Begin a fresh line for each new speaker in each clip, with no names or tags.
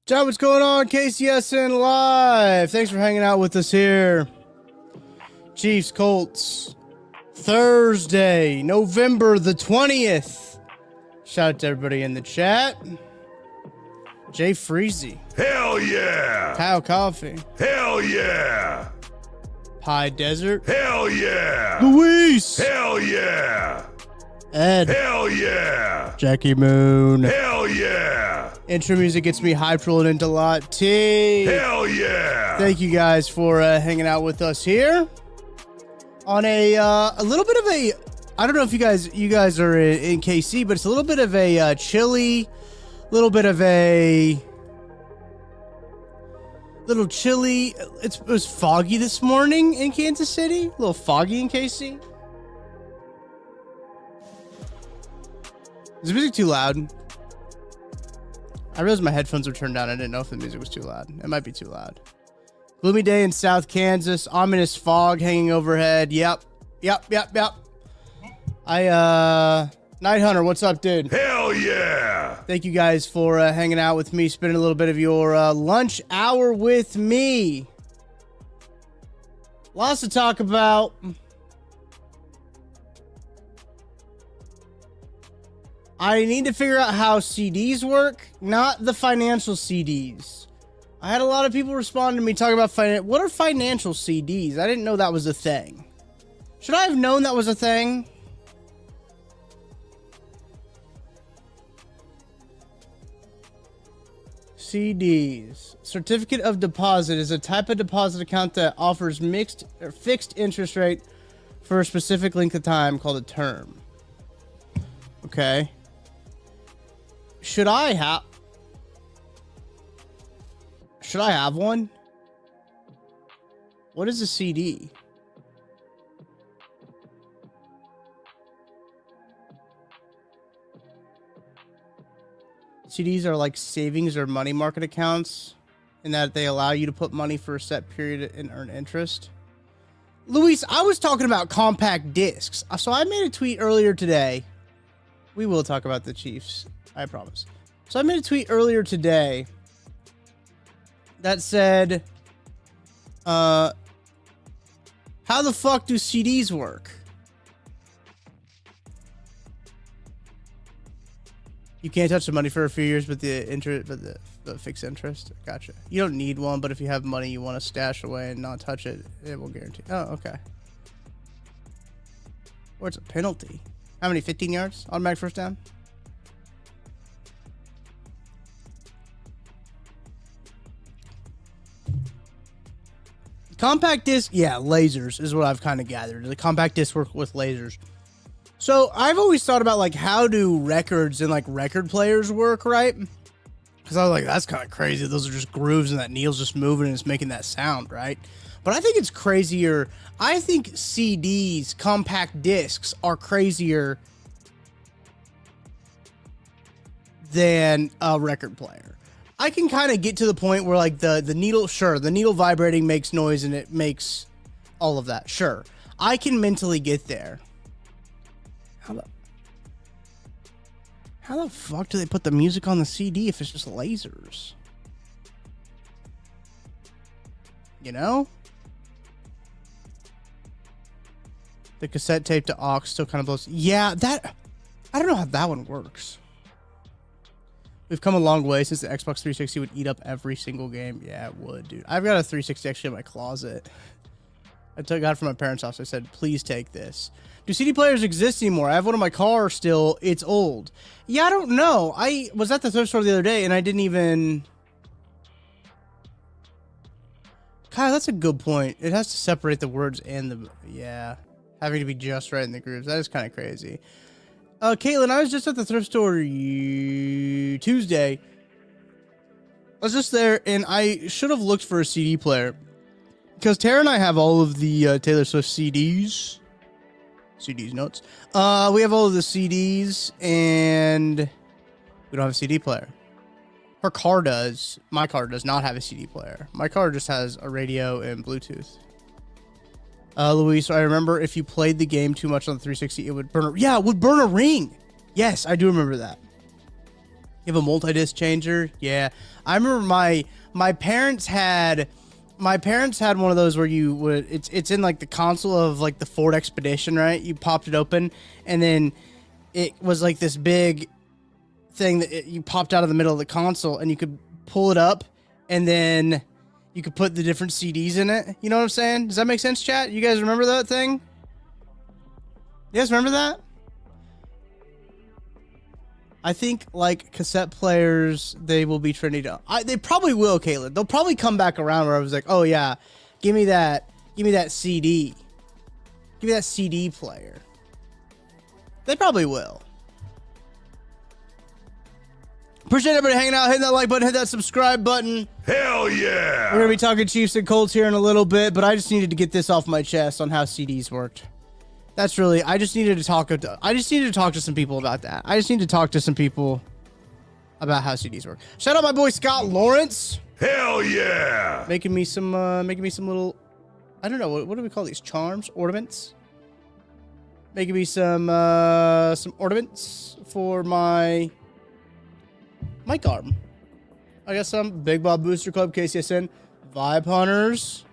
John, what's going on? KCSN Live. Thanks for hanging out with us here. Chiefs, Colts. Thursday, November the 20th. Shout out to everybody in the chat. Jay Freezy.
Hell yeah.
Kyle Coffee.
Hell yeah.
Pie Desert.
Hell yeah.
Luis.
Hell yeah.
Ed.
Hell yeah.
Jackie Moon.
Hell yeah.
Intro music gets me hyped, rolling into lot T.
Hell yeah.
Thank you guys for hanging out with us here on a little bit of a, I don't know if you guys are in KC, but it's a little bit of a chilly, little bit of a little chilly. It was foggy this morning in Kansas City, a little foggy in KC. Is the music too loud? I realized my headphones were turned down. I didn't know if the music was too loud. It might be too loud. Gloomy day in South Kansas. Ominous fog hanging overhead. Yep. Night Hunter, what's up, dude?
Hell yeah.
Thank you guys for hanging out with me, spending a little bit of your lunch hour with me. Lots to talk about. I need to figure out how CDs work, not the financial CDs. I had a lot of people respond to me talking about what are financial CDs? I didn't know that was a thing. Should I have known that was a thing? CDs. Certificate of deposit is a type of deposit account that offers mixed or fixed interest rate for a specific length of time called a term. Okay. Should I have one? What is a CD? CDs are like savings or money market accounts in that they allow you to put money for a set period and earn interest. Luis, I was talking about compact discs. So I made a tweet earlier today. We will talk about the Chiefs, I promise. So I made a tweet earlier today that said, how the fuck do CDs work? You can't touch the money for a few years, but the interest, but the fixed interest. Gotcha. You don't need one, but if you have money you want to stash away and not touch it, it will guarantee. Oh, okay. Or it's a penalty. How many? 15 yards? Automatic first down? Compact disc, yeah, lasers is what I've kind of gathered. The compact disc work with lasers. So I've always thought about like how do records and like record players work, right? Because I was like, that's kind of crazy. Those are just grooves and that needle's just moving and it's making that sound, right? But I think it's crazier. I think CDs, compact discs, are crazier than a record player. I can kind of get to the point where like the needle, sure, the needle vibrating makes noise and it makes all of that. Sure. I can mentally get there. How the fuck do they put the music on the CD if it's just lasers? You know? The cassette tape to aux still kind of blows. Yeah, that... I don't know how that one works. We've come a long way since the Xbox 360 would eat up every single game. Yeah, it would, dude. I've got a 360 actually in my closet. I got it from my parents' house. I said, please take this. Do CD players exist anymore? I have one in my car still. It's old. Yeah, I don't know. I was at the thrift store the other day and I didn't even... Kyle, that's a good point. It has to separate the words and the... Yeah. Having to be just right in the grooves. That is kind of crazy. Caitlin, I was just at the thrift store Tuesday. I was just there and I should have looked for a CD player. Because Tara and I have all of the Taylor Swift CDs. CDs notes. We have all of the CDs and we don't have a CD player. Her car does. My car does not have a CD player. My car just has a radio and Bluetooth. Luis, I remember if you played the game too much on the 360, it would burn. Yeah, it would burn a ring. Yes, I do remember that. You have a multi-disc changer? Yeah. I remember my parents had one of those where you would it's in like the console of like the Ford Expedition, right? You popped it open and then it was like this big thing that you popped out of the middle of the console and you could pull it up and then you could put the different CDs in it. You know what I'm saying? Does that make sense, chat? You guys remember that thing? You guys remember that? I think like cassette players, they will be trendy. They probably will, Caitlin. They'll probably come back around where I was like, oh yeah, give me that CD. Give me that CD player. They probably will. Appreciate everybody hanging out, hitting that like button, hit that subscribe button.
Hell yeah!
We're gonna be talking Chiefs and Colts here in a little bit, but I just needed to get this off my chest on how CDs worked. That's really, I just needed to talk to some people about that. I just need to talk to some people about how CDs work. Shout out my boy Scott Lawrence.
Hell yeah!
Making me some little, I don't know, what do we call these? Charms? Ornaments? Making me some ornaments for my mic arm. I got some Big Bob Booster Club, KCSN, Vibe Hunters.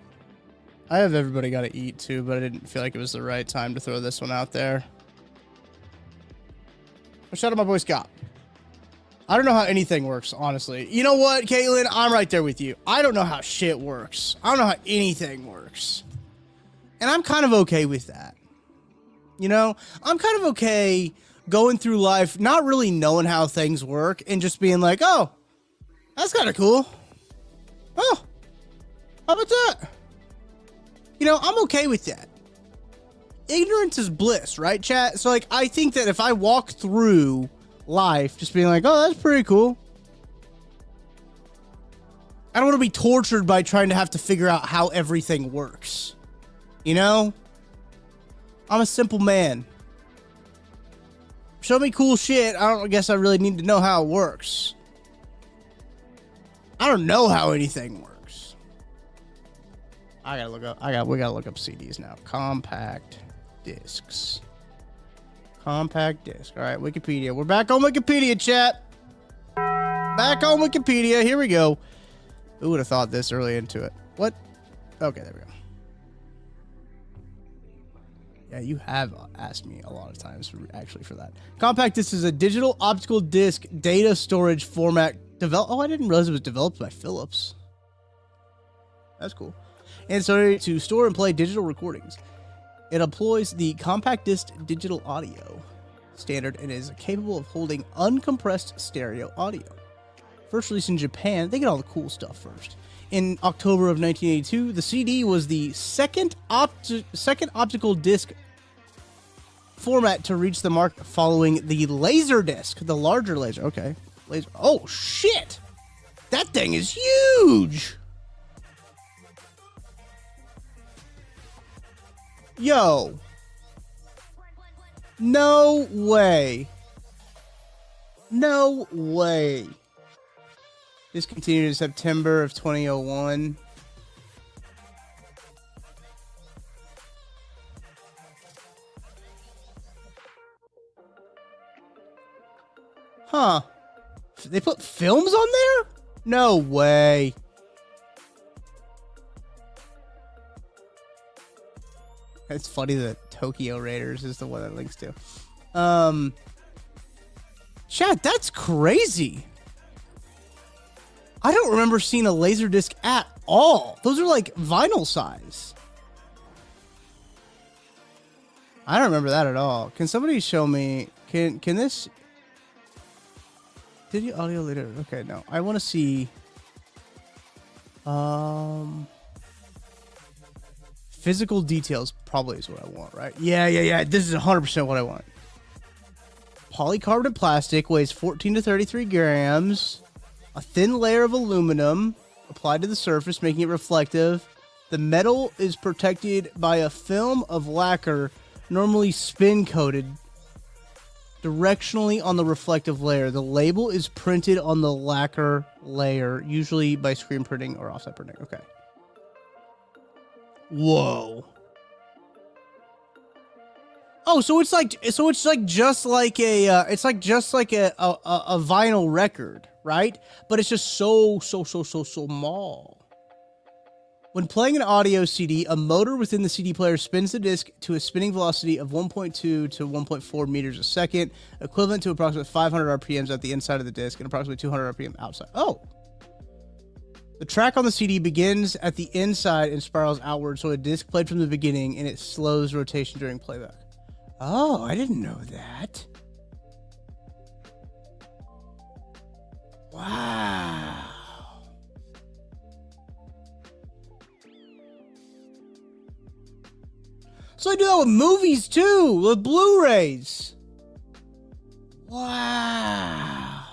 I have everybody got to eat too, but I didn't feel like it was the right time to throw this one out there. But shout out my boy Scott. I don't know how anything works, honestly. You know what, Caitlin? I'm right there with you. I don't know how shit works. I don't know how anything works. And I'm kind of okay with that. You know, I'm kind of okay going through life not really knowing how things work and just being like, oh, that's kind of cool. Oh, how about that? You know, I'm okay with that. Ignorance is bliss, right, chat? So, like, I think that if I walk through life just being like, oh, that's pretty cool. I don't want to be tortured by trying to have to figure out how everything works. You know? I'm a simple man. Show me cool shit. I guess I really need to know how it works. I don't know how anything works. We gotta look up CDs now. Compact discs. Compact disc. All right, Wikipedia. We're back on Wikipedia, chat. Back on Wikipedia. Here we go. Who would have thought this early into it? What? Okay, there we go. Yeah, you have asked me a lot of times for that. Compact disc is a digital optical disc data storage format developed. Oh, I didn't realize it was developed by Philips. That's cool. And so to store and play digital recordings. It employs the compact disc digital audio standard and is capable of holding uncompressed stereo audio. First released in Japan, they get all the cool stuff first. In October of 1982, the CD was the second optical disc format to reach the market following the Laserdisc, the larger laser. Okay. Laser. Oh, shit! That thing is huge! Yo. No way. No way. Discontinued in September of 2001. Huh. They put films on there? No way. It's funny that Tokyo Raiders is the one that links to. Chat, that's crazy. I don't remember seeing a Laserdisc at all. Those are like vinyl size. I don't remember that at all. Can somebody show me? Can this? Did you audio later? Okay, no. I want to see. Physical details probably is what I want, right? Yeah. This is 100% what I want. Polycarbonate plastic, weighs 14 to 33 grams. A thin layer of aluminum applied to the surface, making it reflective. The metal is protected by a film of lacquer, normally spin-coated, directionally on the reflective layer. The label is printed on the lacquer layer, usually by screen printing or offset printing. Okay. Whoa. Oh, so it's like just like a a vinyl record, right? But it's just so small. When playing an audio CD, a motor within the CD player spins the disc to a spinning velocity of 1.2 to 1.4 meters a second, equivalent to approximately 500 RPMs at the inside of the disc and approximately 200 RPM outside. Oh. The track on the CD begins at the inside and spirals outward, so a disc played from the beginning, and it slows rotation during playback. Oh, I didn't know that. Wow. So I do that with movies too, with Blu-rays. Wow.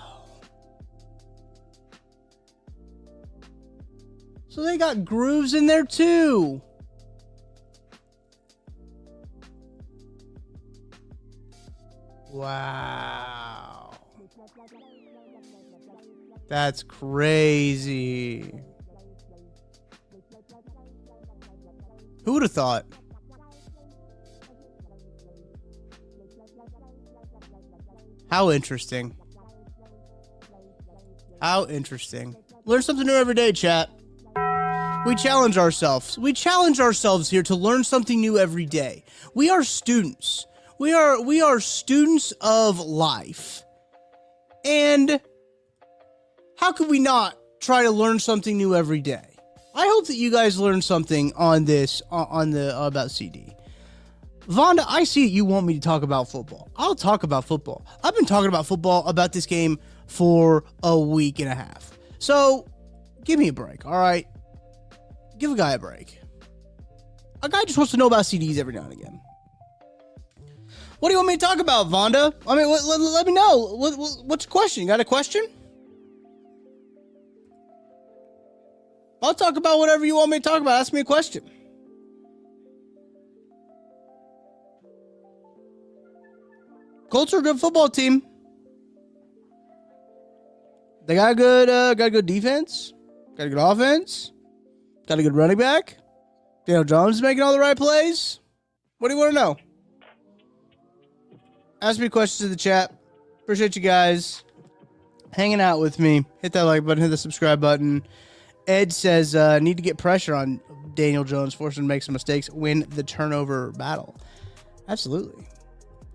So they got grooves in there too. Wow. That's crazy. Who would have thought? How interesting. How interesting. Learn something new every day, chat. We challenge ourselves. We challenge ourselves here to learn something new every day. We are students. We are students of life. And how could we not try to learn something new every day? I hope that you guys learn something on this, on the about CD. Vonda, I see that you want me to talk about football. I'll talk about football. I've been talking about football, about this game, for a week and a half. So, give me a break, all right? Give a guy a break. A guy just wants to know about CDs every now and again. What do you want me to talk about, Vonda? I mean, let me know. What's the question? You got a question? I'll talk about whatever you want me to talk about. Ask me a question. Colts are a good football team. They got a good defense. Got a good offense. Got a good running back. Daniel Jones is making all the right plays. What do you want to know? Ask me questions in the chat. Appreciate you guys hanging out with me. Hit that like button. Hit the subscribe button. Ed says, need to get pressure on Daniel Jones, force him to make some mistakes, win the turnover battle. Absolutely.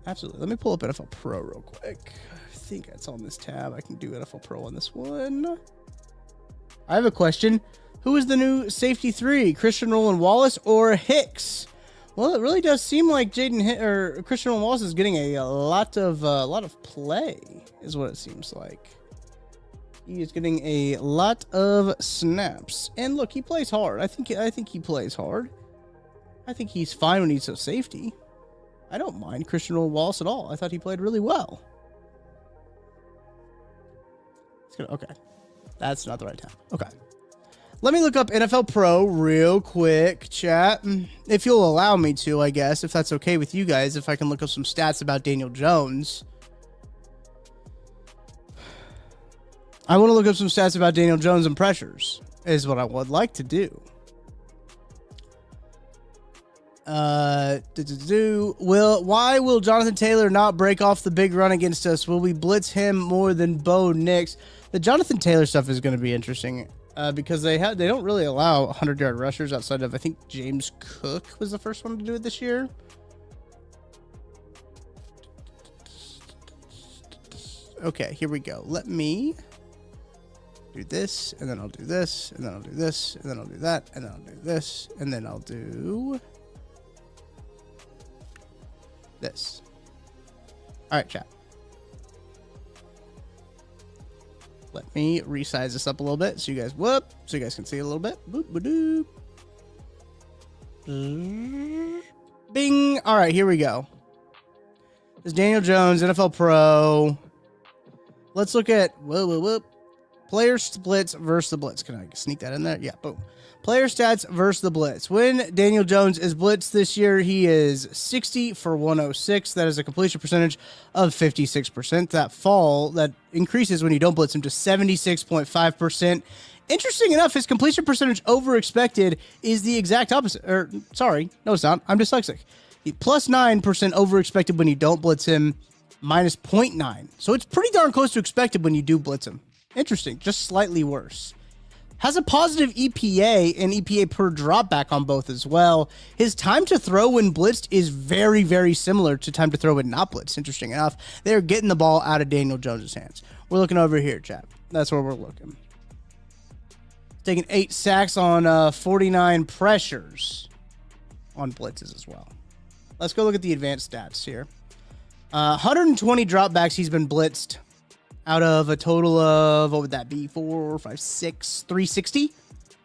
Absolutely. Let me pull up NFL Pro real quick. I think that's on this tab. I can do NFL Pro on this one. I have a question. Who is the new safety 3? Christian Roland Wallace or Hicks? Well, it really does seem like Christian Roland Wallace is getting a lot of play, is what it seems like. He is getting a lot of snaps. And look, he plays hard. I think he plays hard. I think he's fine when he's a safety. I don't mind Christian Roland Wallace at all. I thought he played really well. Okay. That's not the right time. Okay. Let me look up NFL Pro real quick, chat. If you'll allow me to, I guess, if that's okay with you guys, if I can look up some stats about Daniel Jones. I want to look up some stats about Daniel Jones and pressures, is what I would like to do. Why will Jonathan Taylor not break off the big run against us? Will we blitz him more than Bo Nix? The Jonathan Taylor stuff is going to be interesting because they don't really allow 100-yard rushers outside of, I think, James Cook was the first one to do it this year. Okay, here we go. Let me do this, and then I'll do this, and then I'll do this, and then I'll do that, and then I'll do this, and then I'll do this. All right, chat. Let me resize this up a little bit so you guys can see it a little bit. Boop, ba-doop. Bing. All right, here we go. This is Daniel Jones, NFL Pro. Let's look at player splits versus the blitz. Can I sneak that in there? Yeah, boom. Player stats versus the blitz. When Daniel Jones is blitzed this year, he is 60 for 106. That is a completion percentage of 56%. That increases when you don't blitz him to 76.5%. Interesting enough, his completion percentage over expected is the exact opposite. Sorry, no, it's not. I'm dyslexic. Plus 9% over expected when you don't blitz him, minus 0.9. So it's pretty darn close to expected when you do blitz him. Interesting, just slightly worse. Has a positive EPA and EPA per dropback on both as well. His time to throw when blitzed is very, very similar to time to throw when not blitzed. Interesting enough, they're getting the ball out of Daniel Jones's hands. We're looking over here, chat. That's where we're looking. Taking 8 sacks on 49 pressures on blitzes as well. Let's go look at the advanced stats here. 120 dropbacks he's been blitzed out of a total of, what would that be? 4, 5, 6, 360?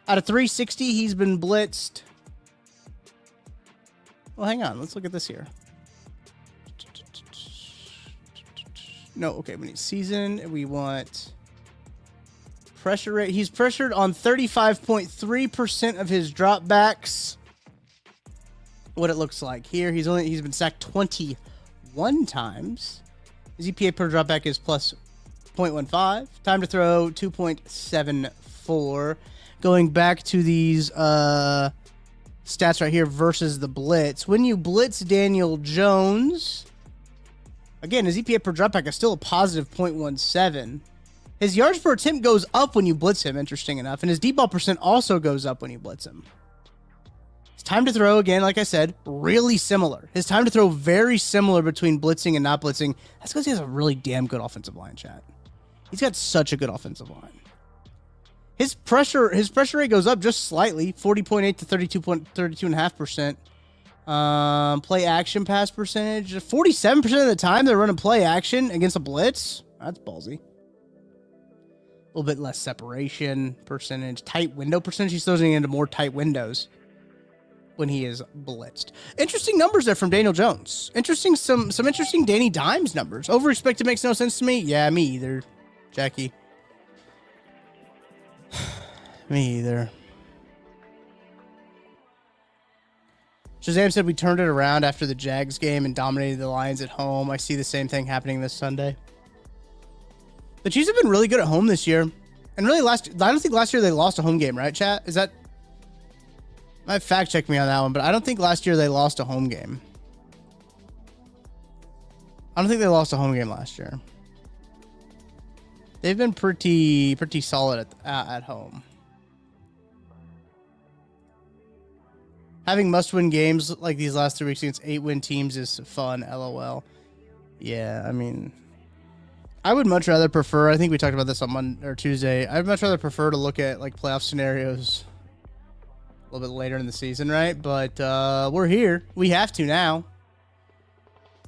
Out of 360, he's been blitzed. Well, hang on. Let's look at this here. No, okay. We need season. We want pressure rate. He's pressured on 35.3% of his dropbacks. What it looks like here. He's been sacked 21 times. His EPA per dropback is plus 0.15. Time to throw 2.74. Going back to these stats right here versus the blitz. When you blitz Daniel Jones, again, his EPA per dropback is still a positive 0.17. His yards per attempt goes up when you blitz him, interesting enough, and his deep ball percent also goes up when you blitz him. His time to throw, again, like I said, really similar. His time to throw very similar between blitzing and not blitzing. That's because he has a really damn good offensive line, chat. He's got such a good offensive line. His pressure rate goes up just slightly, 40.8 to 32.5%. Play action pass percentage, 47% of the time they're running play action against a blitz. That's ballsy. A little bit less separation percentage, tight window percentage. He's throwing into more tight windows when he is blitzed. Interesting numbers there from Daniel Jones. Interesting, some interesting Danny Dimes numbers. Over expected makes no sense to me. Yeah, me either, Jackie. Me either. Shazam said we turned it around after the Jags game and dominated the Lions at home. I see the same thing happening this Sunday. The Chiefs have been really good at home this year. And really I don't think last year they lost a home game, right, chat? Is that... Might fact check me on that one, but I don't think last year they lost a home game. I don't think they lost a home game last year. They've been pretty solid at home. Having must-win games like these last 3 weeks against 8-win teams is fun, LOL. Yeah, I mean, I would much rather prefer, I think we talked about this on Monday or Tuesday, I'd much rather prefer to look at like playoff scenarios a little bit later in the season, right? But we're here. We have to now.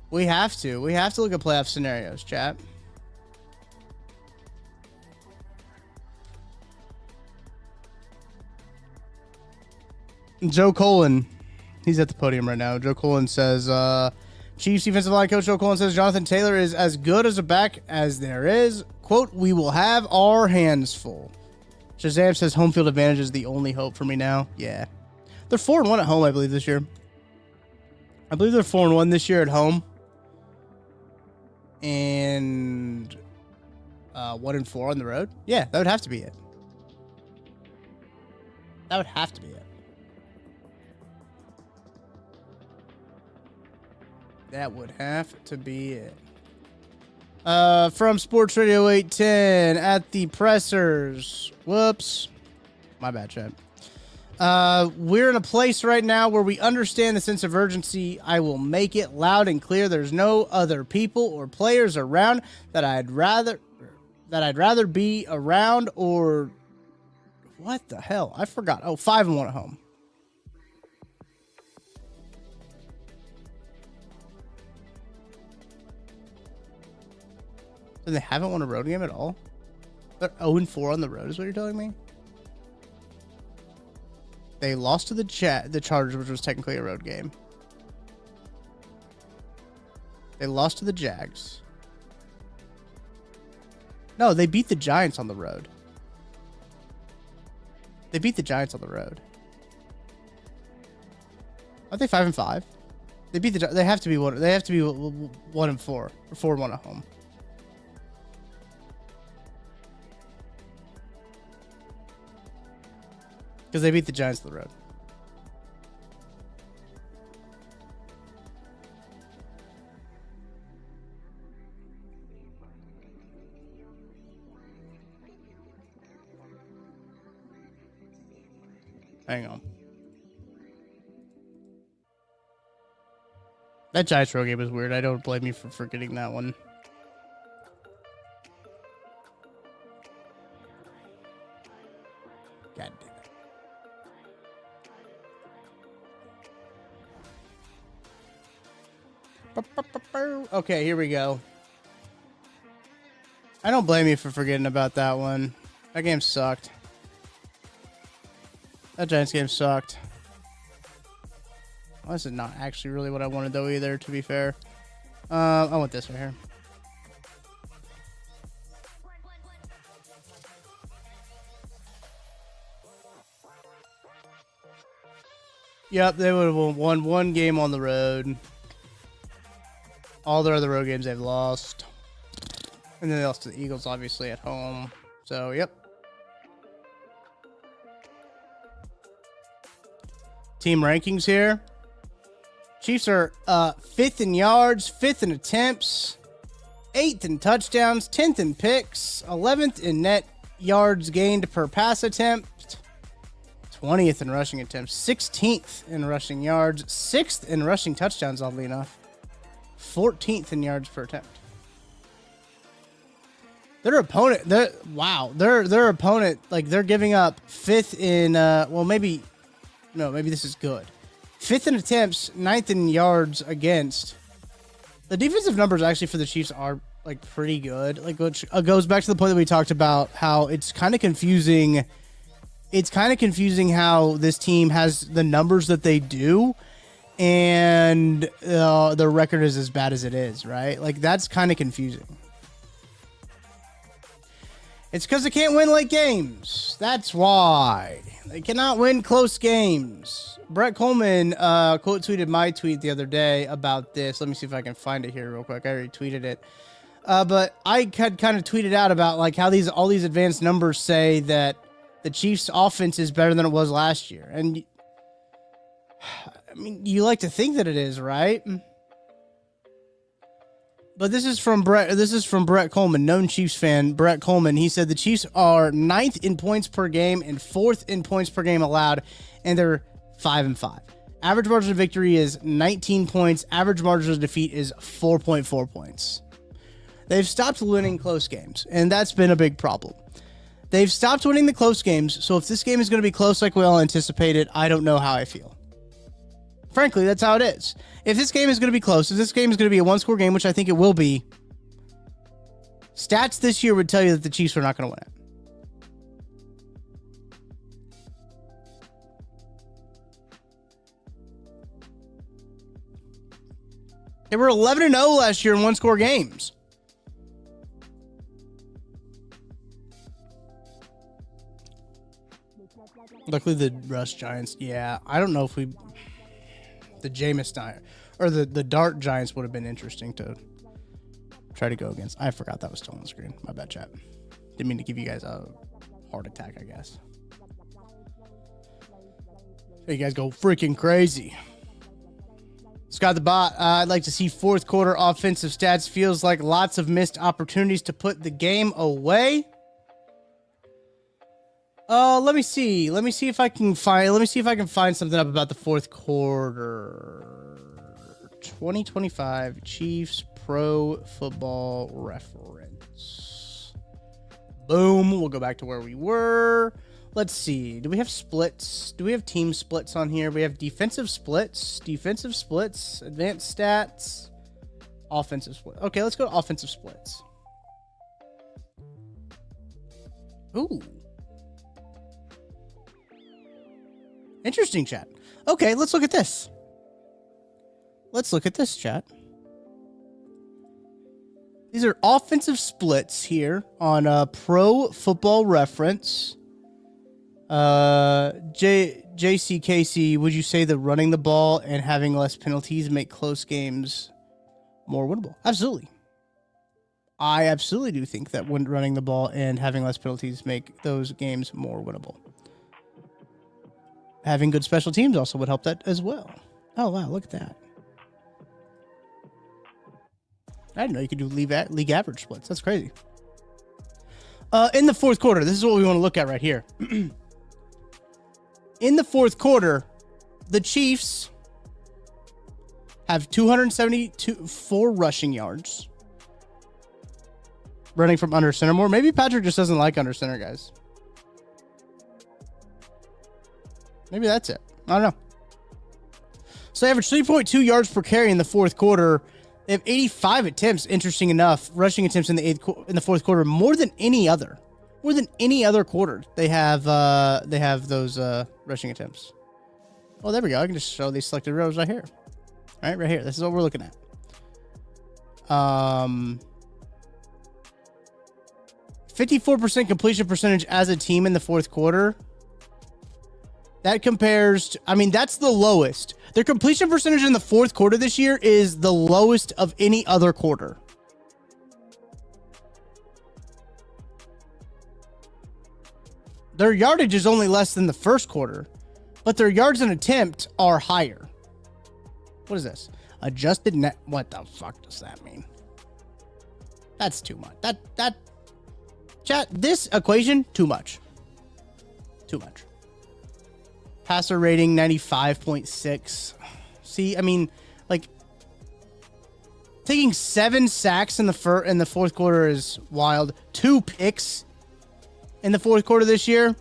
We have to look at playoff scenarios, chat. Joe Colin, he's at the podium right now. Joe Colin says, Chiefs defensive line coach Joe Colin says Jonathan Taylor is as good as a back as there is. Quote, we will have our hands full. Shazam says home field advantage is the only hope for me now. Yeah. They're 4-1 at home, I believe, this year. I believe they're 4-1 this year at home. And 1-4 on the road. Yeah, that would have to be it. That would have to be it. That would have to be it. From Sports Radio 810 at the pressers. Whoops. My bad, chat. We're in a place right now where we understand the sense of urgency. I will make it loud and clear. There's no other people or players around that I'd rather be around or what the hell? I forgot. Oh, 5-1 at home. And they haven't won a road game at all? They're 0-4 on the road is what you're telling me? They lost to the Chargers, which was technically a road game. They lost to the Jags. No, they beat the Giants on the road. They beat the Giants on the road. Aren't they 5-5? They beat the. They have to be one. They have to be 1-4 or 4-1 at home. Because they beat the Giants on the road. Hang on. That Giants road game was weird. I don't blame you for forgetting that one. God damn it. Okay, here we go. I don't blame you for forgetting about that one. That game sucked. That Giants game sucked. Well, this is not actually really what I wanted, though, either, to be fair. I want this right here. Yep, they would have won one game on the road. All their other road games they've lost. And then they lost to the Eagles, obviously, at home. So, yep. Team rankings here. Chiefs are 5th in yards, 5th in attempts, 8th in touchdowns, 10th in picks, 11th in net yards gained per pass attempt, 20th in rushing attempts, 16th in rushing yards, 6th in rushing touchdowns, oddly enough, 14th in yards per attempt. Their opponent, their opponent, like, they're giving up 5th in, well, maybe this is good. 5th in attempts, 9th in yards against. The defensive numbers actually for the Chiefs are, like, pretty good. Like, which goes back to the point that we talked about, how it's kind of confusing. It's kind of confusing how this team has the numbers that they do, and their record is as bad as it is, right? Like, that's kind of confusing. It's because they can't win late games. That's why. They cannot win close games. Brett Coleman quote tweeted my tweet the other day about this. Let me see if I can find it here real quick. I already tweeted it. But I had kind of tweeted out about, like, how all these advanced numbers say that the Chiefs' offense is better than it was last year. And, I mean, you like to think that it is, right? But this is from Brett Coleman, known Chiefs fan, Brett Coleman. He said the Chiefs are 9th in points per game and 4th in points per game allowed, and they're 5-5. Average margin of victory is 19 points. Average margin of defeat is 4.4 points. They've stopped winning close games, and that's been a big problem. They've stopped winning the close games, so if this game is going to be close like we all anticipated, I don't know how I feel. Frankly, that's how it is. If this game is going to be close, if this game is going to be a one-score game, which I think it will be, stats this year would tell you that the Chiefs are not going to win it. They were 11-0 last year in one-score games. Luckily, the Rush Giants, yeah, I don't know if the Jameis Giants, or the Dart Giants would have been interesting to try to go against. I forgot that was still on the screen. My bad, chat. Didn't mean to give you guys a heart attack, I guess. You guys go freaking crazy. Scott the Bot, I'd like to see fourth quarter offensive stats. Feels like lots of missed opportunities to put the game away. Let me see. Let me see if I can find something up about the fourth quarter. 2025 Chiefs Pro Football Reference. Boom. We'll go back to where we were. Let's see. Do we have splits? Do we have team splits on here? We have defensive splits, advanced stats, offensive split. Okay, let's go to offensive splits. Ooh. Interesting, chat. Okay, let's look at this. Let's look at this, chat. These are offensive splits here on Pro Football Reference. JC Casey, would you say that running the ball and having less penalties make close games more winnable? Absolutely. I absolutely do think that when running the ball and having less penalties make those games more winnable. Having good special teams also would help that as well. Oh, wow, look at that. I didn't know you could do league average splits. That's crazy. In the fourth quarter, this is what we want to look at right here. In the fourth quarter, the Chiefs have 274 rushing yards. Running from under center more. Maybe Patrick just doesn't like under center guys. Maybe that's it. I don't know. So they average 3.2 yards per carry in the fourth quarter. They have 85 attempts, interesting enough, rushing attempts in the fourth quarter, more than any other. More than any other quarter. They have those rushing attempts. Oh, there we go. I can just show these selected rows right here. All right, right here. This is what we're looking at. 54% completion percentage as a team in the fourth quarter. That compares to, I mean, that's the lowest. Their completion percentage in the fourth quarter this year is the lowest of any other quarter. Their yardage is only less than the first quarter, but their yards an attempt are higher. What is this? Adjusted net. What the fuck does that mean? That's too much. Chat, this equation, too much. Too much. Passer rating 95.6. See, I mean, like, taking 7 sacks in the fourth quarter is wild. 2 picks in the fourth quarter this year.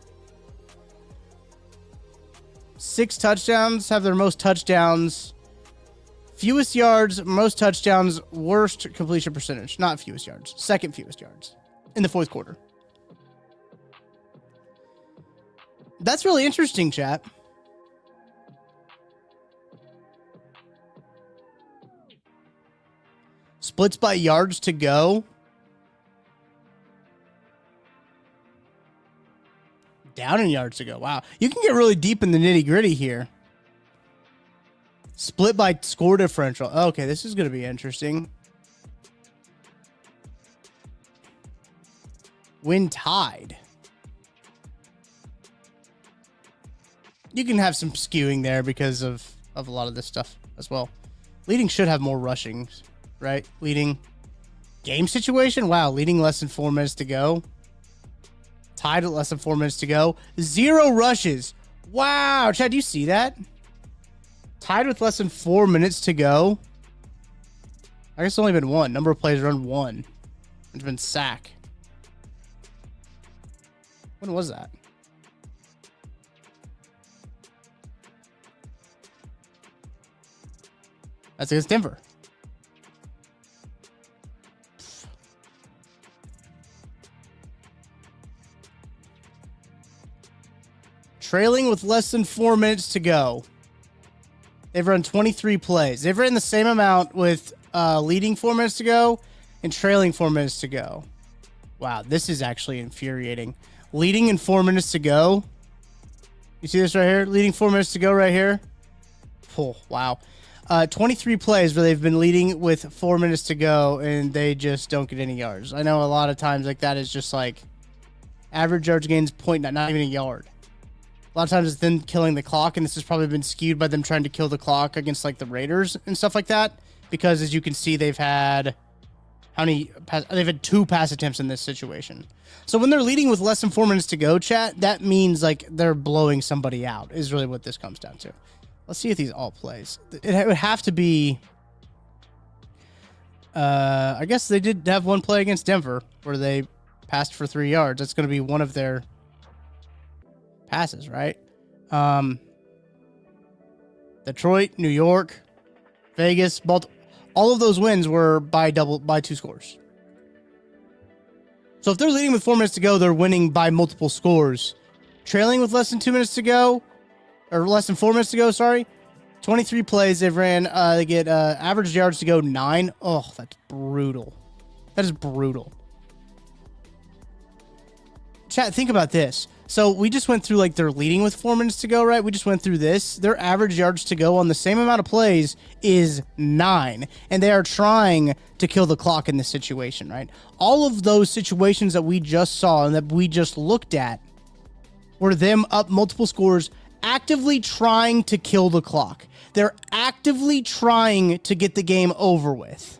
6 touchdowns, have their most touchdowns. Fewest yards, most touchdowns, worst completion percentage. Not fewest yards, second fewest yards in the fourth quarter. That's really interesting, chat. Splits by yards to go. Down in yards to go. Wow. You can get really deep in the nitty gritty here. Split by score differential. Okay, this is going to be interesting. When tied. You can have some skewing there because of a lot of this stuff as well. Leading should have more rushings, right? Leading game situation. Wow. Leading less than 4 minutes to go. Tied at less than 4 minutes to go. 0 rushes. Wow. Chad, do you see that? Tied with less than 4 minutes to go. I guess it's only been 1. Number of plays run 1. It's been sack. When was that? That's against Denver. Trailing with less than 4 minutes to go. They've run 23 plays. They've ran the same amount with leading 4 minutes to go and trailing 4 minutes to go. Wow, this is actually infuriating. Leading in 4 minutes to go. You see this right here? Leading 4 minutes to go right here. Oh, wow. 23 plays where they've been leading with 4 minutes to go and they just don't get any yards. I know a lot of times like that is just like average yards gains point, not even a yard. A lot of times it's them killing the clock, and this has probably been skewed by them trying to kill the clock against like the Raiders and stuff like that. Because as you can see, they've had they've had 2 pass attempts in this situation. So when they're leading with less than 4 minutes to go, chat, that means like they're blowing somebody out is really what this comes down to. Let's see if these all plays. It would have to be. I guess they did have one play against Denver where they passed for 3 yards. That's going to be one of their passes, right? Detroit, New York, Vegas, Baltimore. All of those wins were by 2 scores. So if they're leading with 4 minutes to go, they're winning by multiple scores. Trailing with less than 2 minutes to go, or less than 4 minutes to go, sorry. 23 plays they've ran. They get average yards to go 9. Oh, that's brutal. That is brutal. Chat, think about this. So we just went through like they're leading with 4 minutes to go, right? We just went through this. Their average yards to go on the same amount of plays is 9. And they are trying to kill the clock in this situation, right? All of those situations that we just saw and that we just looked at were them up multiple scores, actively trying to kill the clock. They're actively trying to get the game over with.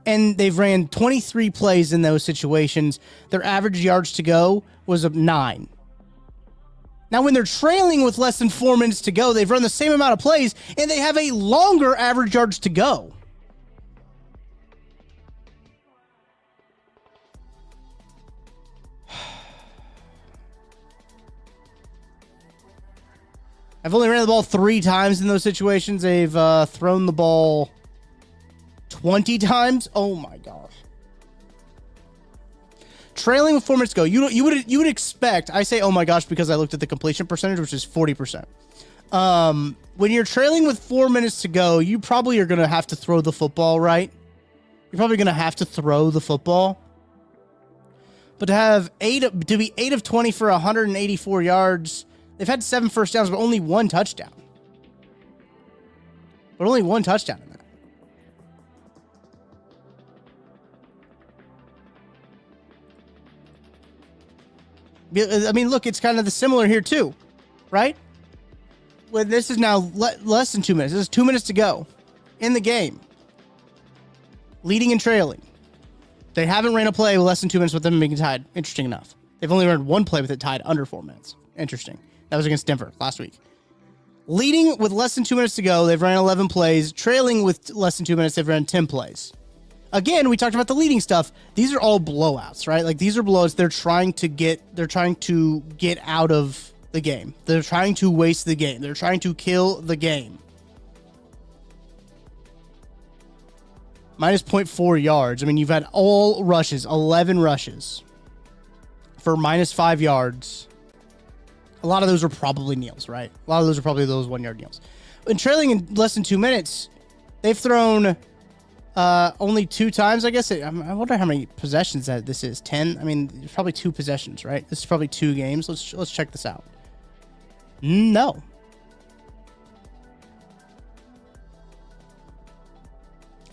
And they've ran 23 plays in those situations. Their average yards to go was 9. Now, when they're trailing with less than 4 minutes to go, they've run the same amount of plays, and they have a longer average yards to go. I've only ran the ball 3 times in those situations. They've thrown the ball 20 times. Oh my gosh. Trailing with 4 minutes to go. You would expect. I say oh my gosh because I looked at the completion percentage, which is 40%. When you're trailing with 4 minutes to go, you probably are going to have to throw the football, right? You're probably going to have to throw the football. But to be 8 of 20 for 184 yards. They've had 7 first downs, but only 1 touchdown. But only 1 touchdown in that. I mean, look, it's kind of the similar here too, right? When this is now less than 2 minutes. This is 2 minutes to go in the game. Leading and trailing. They haven't ran a play with less than 2 minutes with them being tied. Interesting enough. They've only run 1 play with it tied under 4 minutes. Interesting. That was against Denver last week. Leading with less than 2 minutes to go, they've run 11 plays. Trailing with less than 2 minutes, they've run 10 plays. Again, we talked about the leading stuff. These are all blowouts, right? Like these are blowouts. They're trying to get out of the game. They're trying to waste the game. They're trying to kill the game. Minus 0.4 yards. I mean, you've had all rushes, 11 rushes for minus 5 yards. A lot of those are probably kneels, right? A lot of those are probably those 1 yard kneels. And trailing in less than 2 minutes, they've thrown only 2 times, I guess. I wonder how many possessions that this is. 10? I mean, it's probably 2 possessions, right? This is probably 2 games. Let's check this out. No.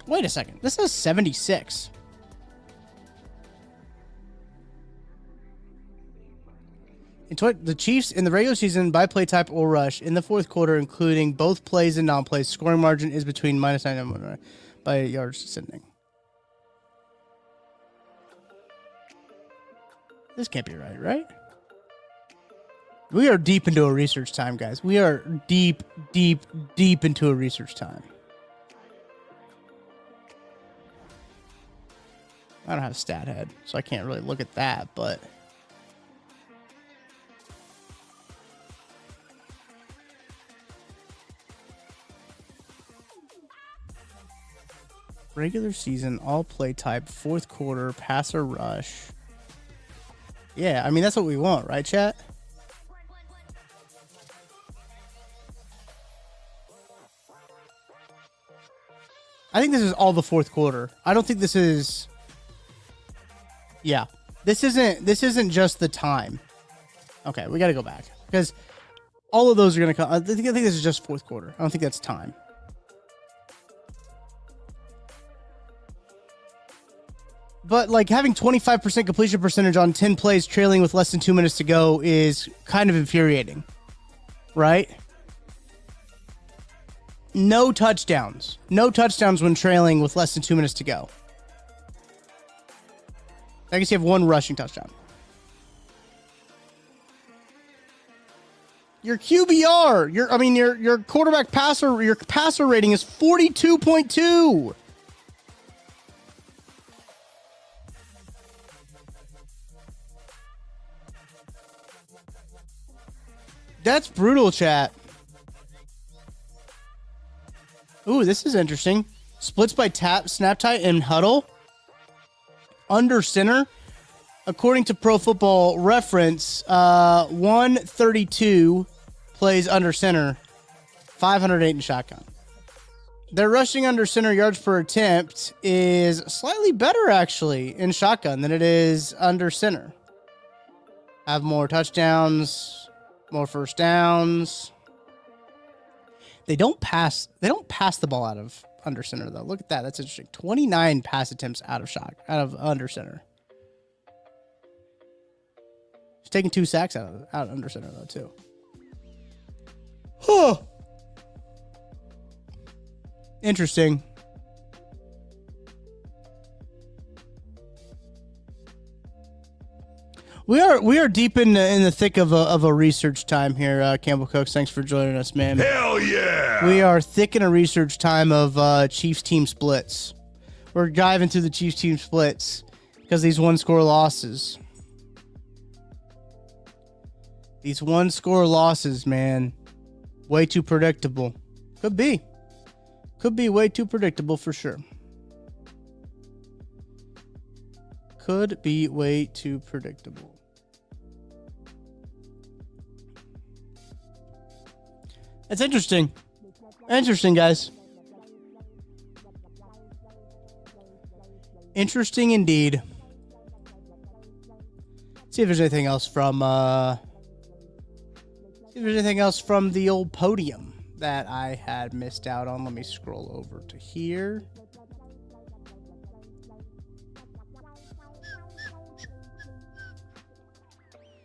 Wait a second. This is 76. The Chiefs in the regular season by play type or rush in the fourth quarter, including both plays and non-plays, scoring margin is between -9 and 1 by yards descending. This can't be right, right? We are deep into a research time, guys. We are deep into a research time. I don't have stat head, so I can't really look at that, but regular season, all play type, fourth quarter, pass or rush. Yeah, I mean, that's what we want, right, chat? I think this is all the fourth quarter. I don't think this is... Yeah. This isn't just the time. Okay, we got to go back. Because all of those are going to come... I think this is just fourth quarter. I don't think that's time. But, like, having 25% completion percentage on 10 plays trailing with less than 2 minutes to go is kind of infuriating. Right? No touchdowns. No touchdowns when trailing with less than 2 minutes to go. I guess you have 1 rushing touchdown. Your QBR, your quarterback passer, your passer rating is 42.2. That's brutal, chat. Ooh, this is interesting. Splits by snap tight and huddle. Under center. According to Pro Football Reference, 132 plays under center. 508 in shotgun. Their rushing under center yards per attempt is slightly better, actually, in shotgun than it is under center. Have more touchdowns, more first downs. They don't pass the ball out of under center, though. Look at that. That's interesting. 29 pass attempts out of under center. He's taking 2 sacks out of under center, though, too. Huh. Interesting. We are deep in the thick of a research time here, Campbell Cooks. Thanks for joining us, man.
Hell yeah!
We are thick in a research time of Chiefs team splits. We're diving through the Chiefs team splits because these one-score losses. These one-score losses, man, way too predictable. Could be way too predictable for sure. Could be way too predictable. It's interesting. Interesting, guys. Interesting indeed. See if there's anything else from the old podium that I had missed out on. Let me scroll over to here.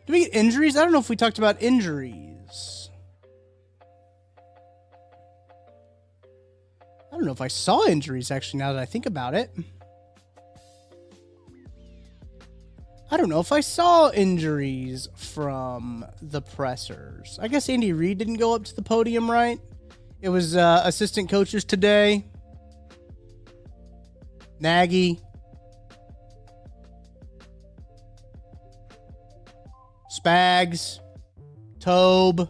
Do we get injuries? I don't know if we talked about injuries. I don't know if I saw injuries, actually, now that I think about it. I don't know if I saw injuries from the pressers. I guess Andy Reid didn't go up to the podium, right? It was assistant coaches today. Nagy. Spags. Tobe.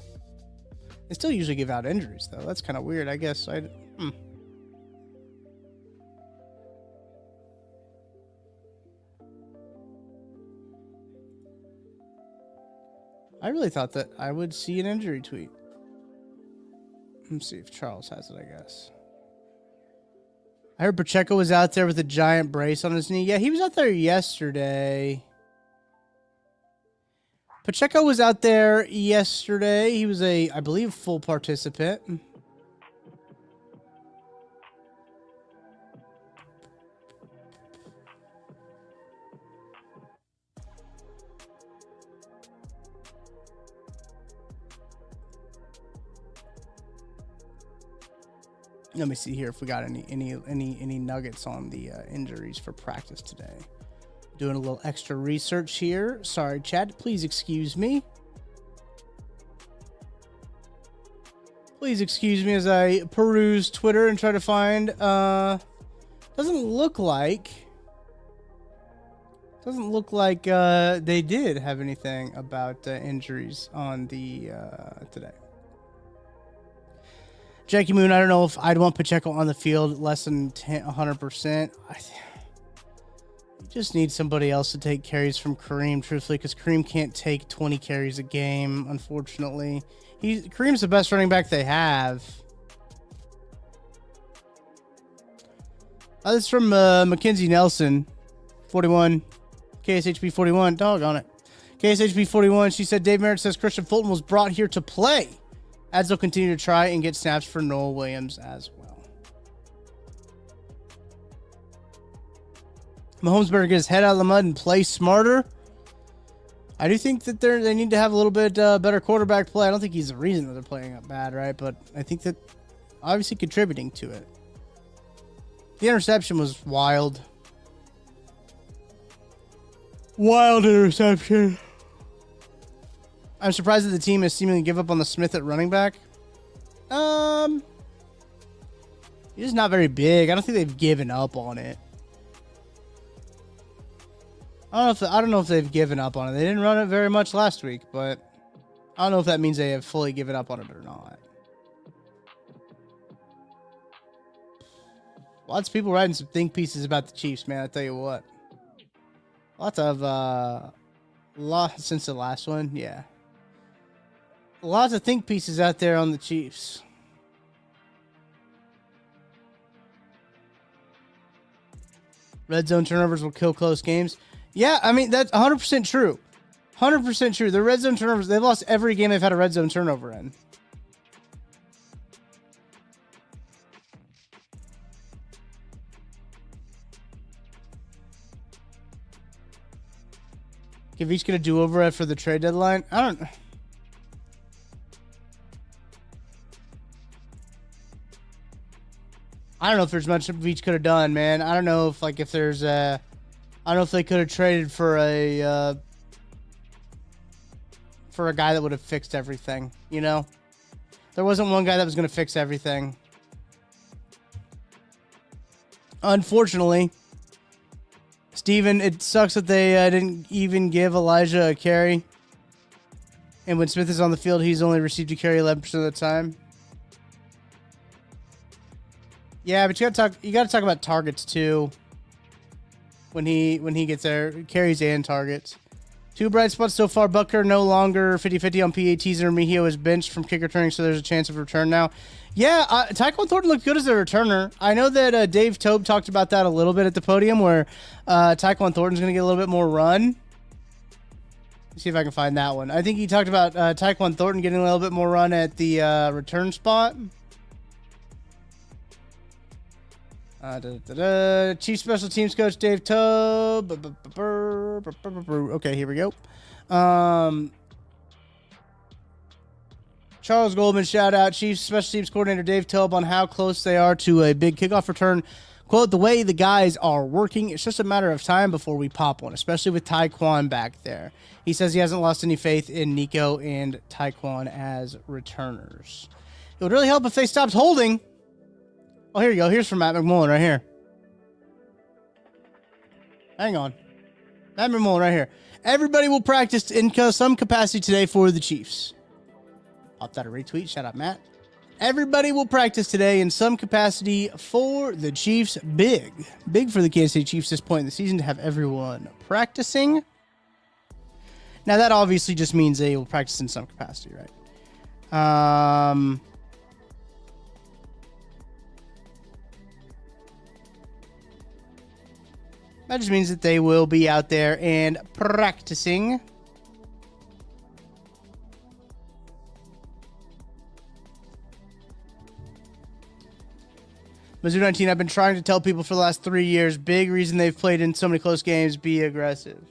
They still usually give out injuries, though. That's kind of weird, I guess. I really thought that I would see an injury tweet. Let's see if Charles has it, I guess. I heard Pacheco was out there with a giant brace on his knee. Yeah, he was out there yesterday. Pacheco was out there yesterday. He was I believe, full participant. Let me see here if we got any nuggets on the injuries for practice today. Doing a little extra research here. Sorry, chat. Please excuse me. Please excuse me as I peruse Twitter and try to find. Doesn't look like they did have anything about injuries on the today. Jackie Moon, I don't know if I'd want Pacheco on the field less than 100%. You just need somebody else to take carries from Kareem, truthfully, because Kareem can't take 20 carries a game, unfortunately. Kareem's the best running back they have. This is from Mackenzie Nelson, 41, KSHB 41, dog on it. KSHB 41, she said, Dave Merritt says Christian Fulton was brought here to play. As they'll continue to try and get snaps for Noel Williams as well. Mahomes better get his head out of the mud and play smarter. I do think that they need to have a little bit better quarterback play. I don't think he's the reason that they're playing up bad, right? But I think that obviously contributing to it. The interception was wild. Wild interception. I'm surprised that the team has seemingly give up on the Smith at running back. He's just not very big. I don't think they've given up on it. I don't know if they've given up on it. They didn't run it very much last week, but I don't know if that means they have fully given up on it or not. Lots of people writing some think pieces about the Chiefs, man. I tell you what. Lots of since the last one, yeah. Lots of think pieces out there on the Chiefs. Red zone turnovers will kill close games. Yeah, I mean, that's 100% true. 100% true. The red zone turnovers, they've lost every game they've had a red zone turnover in. If he's going to do over it for the trade deadline, I don't know if there's much Veach could have done, man. I don't know if if there's I don't know if they could have traded for a for a guy that would have fixed everything, you know? There wasn't one guy that was going to fix everything. Unfortunately, Steven, it sucks that they didn't even give Elijah a carry. And when Smith is on the field, he's only received a carry 11% of the time. Yeah, but you gotta talk about targets too. When he gets there, carries and targets. Two bright spots so far. Butker no longer 50-50 on PATs, and Remigio is benched from kick returning, so there's a chance of return now. Yeah, Tyquan Thornton looked good as a returner. I know that Dave Tobe talked about that a little bit at the podium, where Tyquan Thornton's going to get a little bit more run. Let's see if I can find that one. I think he talked about Tyquan Thornton getting a little bit more run at the return spot. Chief Special Teams Coach Dave Tobe. Okay, here we go. Charles Goldman, shout out. Chief Special Teams Coordinator Dave Tobe on how close they are to a big kickoff return. Quote, the way the guys are working, it's just a matter of time before we pop one, especially with Tyquan back there. He says he hasn't lost any faith in Nico and Tyquan as returners. It would really help if they stopped holding. Oh, here you go. Here's from Matt McMullen right here. Hang on. Matt McMullen right here. Everybody will practice in some capacity today for the Chiefs. Pop that a retweet. Shout out, Matt. Everybody will practice today in some capacity for the Chiefs. Big for the Kansas City Chiefs at this point in the season to have everyone practicing. Now, that obviously just means they will practice in some capacity, right? That just means that they will be out there and practicing. Mizzou 19, I've been trying to tell people for the last 3 years, big reason they've played in so many close games, be aggressive.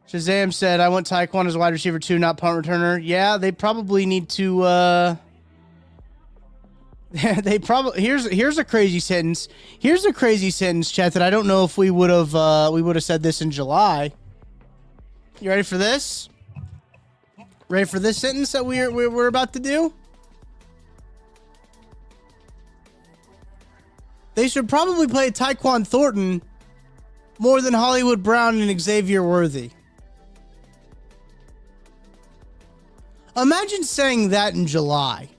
Shazam said, I want Tyquan as wide receiver 2, not punt returner. Yeah, they probably need to, they probably, here's a crazy sentence. Here's a crazy sentence, chat, that I don't know if we would have said this in July. You ready for this? Ready for this sentence that we're about to do? They should probably play Tyquan Thornton more than Hollywood Brown and Xavier Worthy. Imagine saying that in July.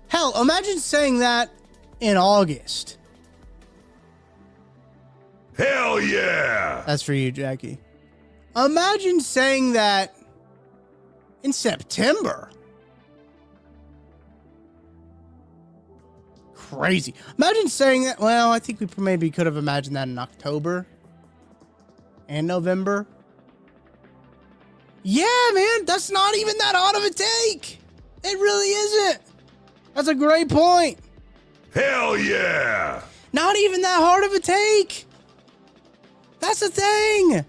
Hell, imagine saying that in August.
Hell yeah!
That's for you, Jackie. Imagine saying that in September. Crazy. Imagine saying that. Well, I think we maybe could have imagined that in October and November. Yeah, man, that's not even that hard of a take. It really isn't. That's a great point.
Hell yeah!
Not even that hard of a take. That's the thing.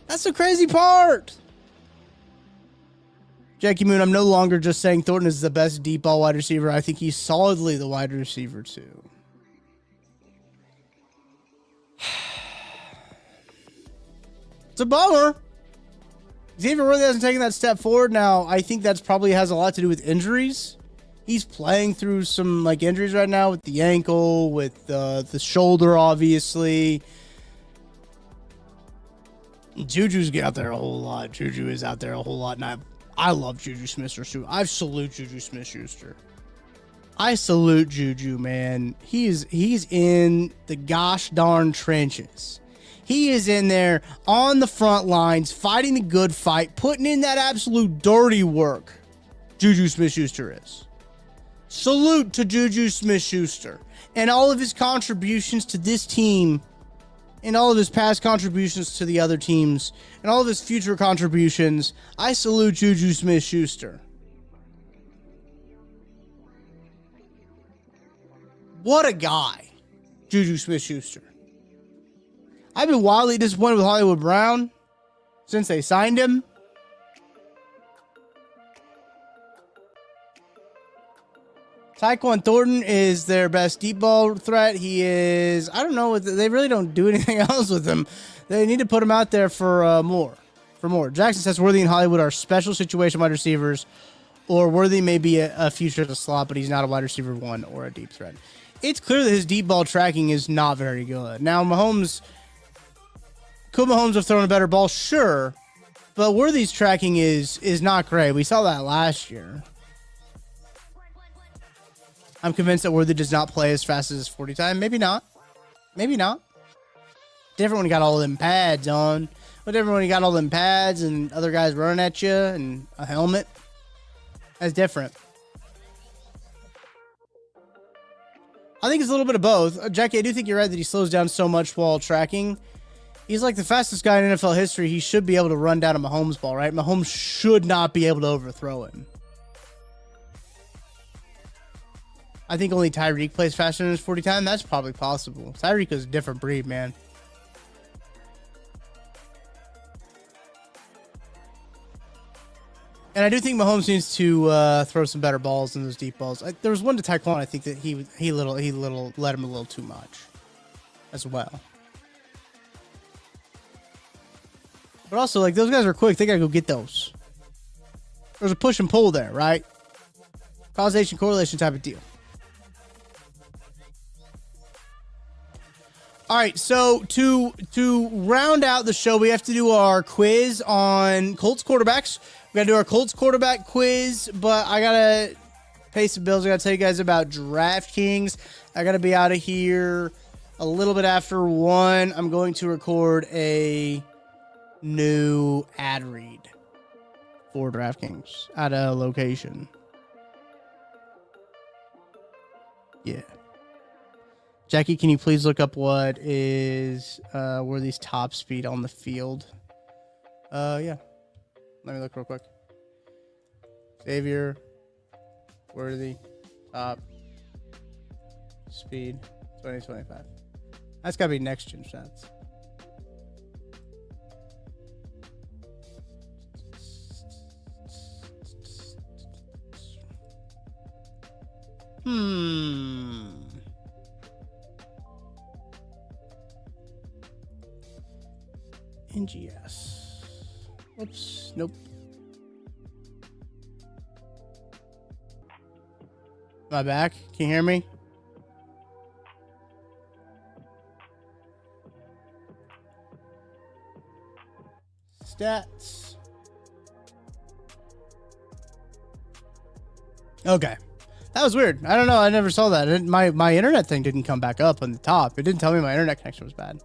That's the crazy part. Jackie Moon, I'm no longer just saying Thornton is the best deep ball wide receiver. I think he's solidly the wide receiver too. It's a bummer. Xavier Worthy hasn't taken that step forward. Now, I think that's probably has a lot to do with injuries. He's playing through some injuries right now with the ankle, with the shoulder, obviously. Juju's out there a whole lot. Juju is out there a whole lot, and I love Juju Smith-Schuster. I salute Juju Smith-Schuster. I salute Juju, man. He's in the gosh darn trenches. He is in there on the front lines, fighting the good fight, putting in that absolute dirty work. Juju Smith-Schuster is. Salute to Juju Smith-Schuster and all of his contributions to this team, and all of his past contributions to the other teams, and all of his future contributions. I salute Juju Smith-Schuster. What a guy, Juju Smith-Schuster. I've been wildly disappointed with Hollywood Brown since they signed him. Tyquan Thornton is their best deep ball threat. He is, I don't know, they really don't do anything else with him. They need to put him out there for for more. Jackson says Worthy and Hollywood are special situation wide receivers, or Worthy may be a future at the slot, but he's not a wide receiver one or a deep threat. It's clear that his deep ball tracking is not very good. Now, could Mahomes have thrown a better ball? Sure. But Worthy's tracking is not great. We saw that last year. I'm convinced that Worthy does not play as fast as his 40 time. Maybe not. Maybe not. Different when you got all them pads on. But different when you got all them pads and other guys running at you and a helmet. That's different. I think it's a little bit of both. Jackie, I do think you're right that he slows down so much while tracking. He's like the fastest guy in NFL history. He should be able to run down a Mahomes ball, right? Mahomes should not be able to overthrow him. I think only Tyreek plays faster than his 40 time. That's probably possible. Tyreek is a different breed, man. And I do think Mahomes needs to throw some better balls than those deep balls. There was one to Taekwon. I think that he let him a little too much, as well. But also, like, those guys are quick. They gotta go get those. There's a push and pull there, right? Causation correlation type of deal. All right, so to round out the show, we have to do our quiz on Colts quarterbacks. We got to do our Colts quarterback quiz, but I got to pay some bills. I got to tell you guys about DraftKings. I got to be out of here a little bit after 1. I'm going to record a new ad read for DraftKings at a location. Yeah. Jackie, can you please look up what is Worthy's top speed on the field? Yeah. Let me look real quick. Xavier, Worthy, top speed, 2025. That's got to be next gen stats. NGS. Whoops. Nope. Am I back? Can you hear me? Stats. Okay. That was weird. I don't know. I never saw that. My internet thing didn't come back up on the top. It didn't tell me my internet connection was bad.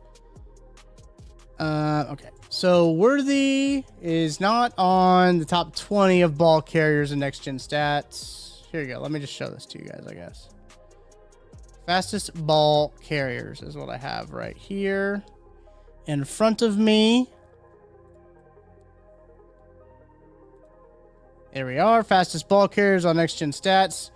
Okay. So Worthy is not on the top 20 of ball carriers in next gen stats. Here you go. Let me just show this to you guys, I guess. Fastest ball carriers is what I have right here in front of me. There we are. Fastest ball carriers on next gen stats.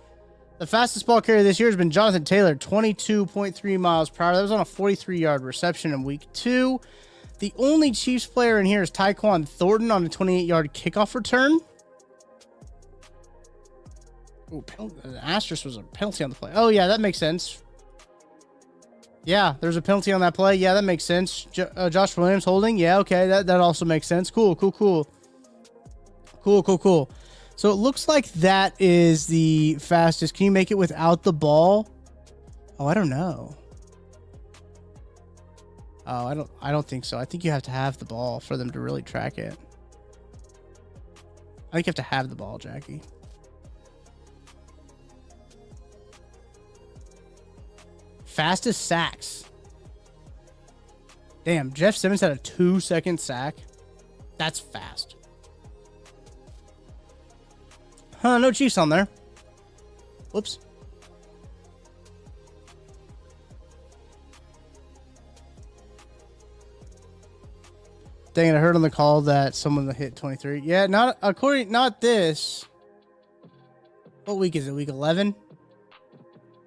The fastest ball carrier this year has been Jonathan Taylor, 22.3 miles per hour. That was on a 43-yard reception in week 2. The only Chiefs player in here is Tyquan Thornton on a 28-yard kickoff return. Oh, the asterisk was a penalty on the play. Oh, yeah, that makes sense. Yeah, there's a penalty on that play. Yeah, that makes sense. Josh Williams holding. Yeah, okay, that also makes sense. Cool. So it looks like that is the fastest. Can you make it without the ball? Oh, I don't know. Oh, I don't think so. I think you have to have the ball for them to really track it. I think you have to have the ball, Jackie. Fastest sacks. Damn, Jeff Simmons had a 2-second sack. That's fast. Huh, no Chiefs on there. Whoops. Dang it, I heard on the call that someone hit 23. Yeah, not this. What week is it? Week 11?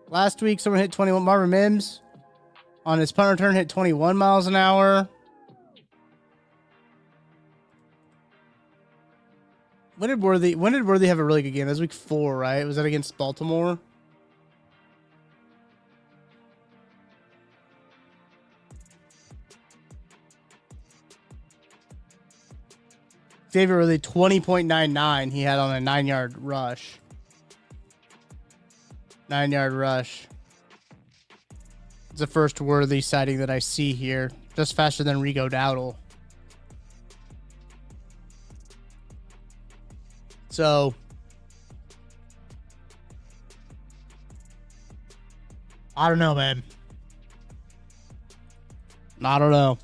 Last week, someone hit 21. Marvin Mims on his punt return hit 21 miles an hour. When did Worthy have a really good game? That was week 4, right? Was that against Baltimore? Xavier Worthy, 20.99 he had on a 9-yard rush. 9-yard rush. It's the first Worthy sighting that I see here. Just faster than Rigo Dowdle. So, I don't know, man. I don't know.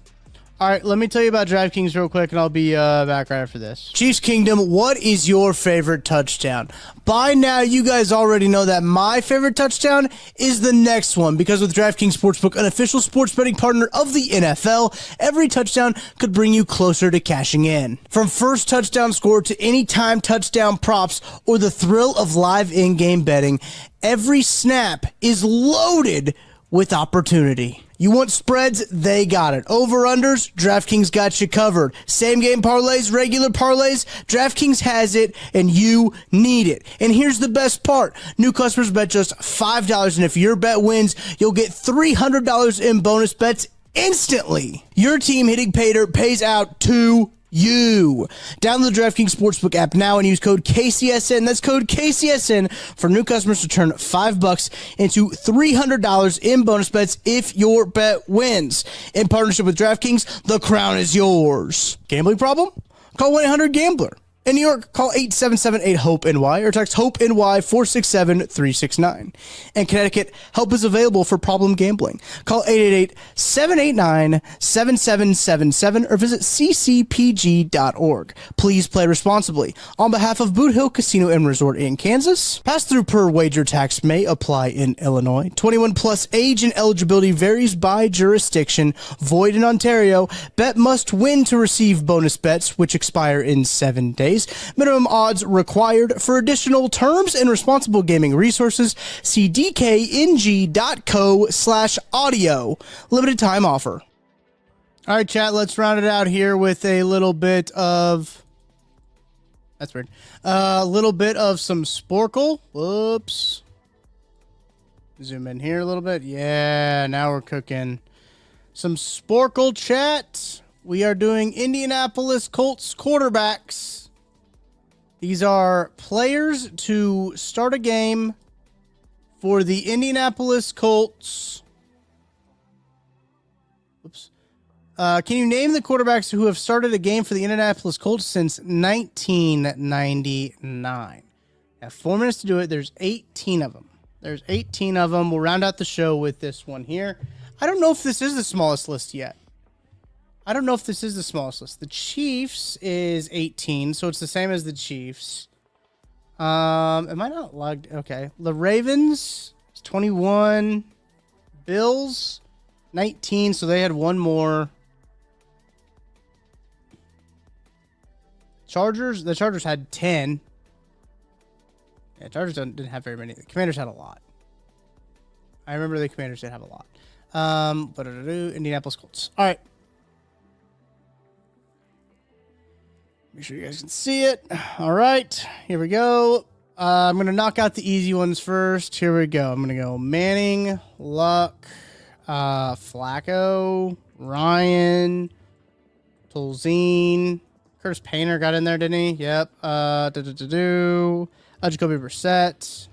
All right, let me tell you about DraftKings real quick, and I'll be back right after this. Chiefs Kingdom, what is your favorite touchdown? By now, you guys already know that my favorite touchdown is the next one, because with DraftKings Sportsbook, an official sports betting partner of the NFL, every touchdown could bring you closer to cashing in. From first touchdown score to anytime touchdown props or the thrill of live in-game betting, every snap is loaded with opportunity. You want spreads? They got it. Over-unders? DraftKings got you covered. Same-game parlays, regular parlays? DraftKings has it, and you need it. And here's the best part. New customers bet just $5, and if your bet wins, you'll get $300 in bonus bets instantly. Your team hitting pay dirt pays out to you. Download the DraftKings Sportsbook app now and use code KCSN. That's code KCSN for new customers to turn $5 into $300 in bonus bets if your bet wins. In partnership with DraftKings, the crown is yours. Gambling problem? Call 1-800-GAMBLER. In New York, call 877-8-HOPE-NY or text HOPE-NY 467-369. In Connecticut, help is available for problem gambling. Call 888-789-7777 or visit ccpg.org. Please play responsibly. On behalf of Boot Hill Casino and Resort in Kansas, pass-through per wager tax may apply in Illinois. 21 plus age and eligibility varies by jurisdiction. Void in Ontario. Bet must win to receive bonus bets, which expire in 7 days. Minimum odds required. For additional terms and responsible gaming resources, see dkng.co/audio. Limited time offer. All right, chat, let's round it out here with a little bit of... That's weird. A little bit of some Sporkle. Whoops. Zoom in here a little bit. Yeah, now we're cooking. Some Sporkle chat. We are doing Indianapolis Colts quarterbacks. These are players to start a game for the Indianapolis Colts. Oops. Can you name the quarterbacks who have started a game for the Indianapolis Colts since 1999? I have 4 minutes to do it. There's 18 of them. There's 18 of them. We'll round out the show with this one here. I don't know if this is the smallest list yet. The Chiefs is 18, so it's the same as the Chiefs. Am I not logged? Okay. The Ravens is 21. Bills, 19, so they had one more. The Chargers had 10. Yeah, Chargers didn't have very many. The Commanders had a lot. I remember the Commanders did have a lot. Indianapolis Colts. All right. Make sure you guys can see it. All right, here we go. I'm going to knock out the easy ones first. Here we go. I'm going to go Manning, Luck, Flacco, Ryan, Tolzien. Curtis Painter got in there, didn't he? Yep. Jacoby Brissett.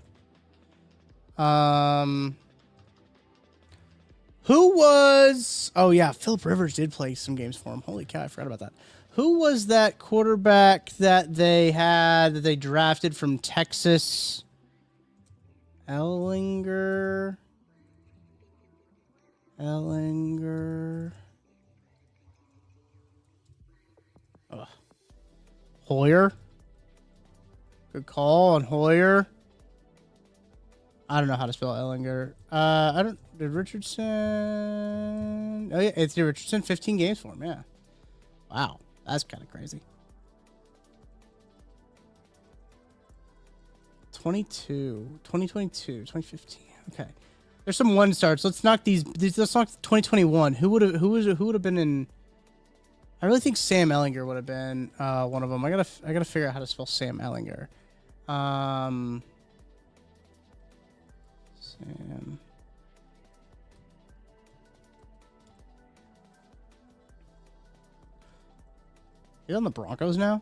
Who was... Oh, yeah, Phillip Rivers did play some games for him. Holy cow, I forgot about that. Who was that quarterback that they had, that they drafted from Texas? Ellinger. Ugh. Hoyer. Good call on Hoyer. I don't know how to spell Ellinger. Did Richardson... Oh, yeah, it's Richardson. 15 games for him, yeah. Wow. That's kind of crazy. 2015. Okay. There's some one starts. Let's knock these. Let's knock 2021. Who would have been in? I really think Sam Ellinger would have been one of them. I gotta figure out how to spell Sam Ellinger. Sam. He's on the Broncos now?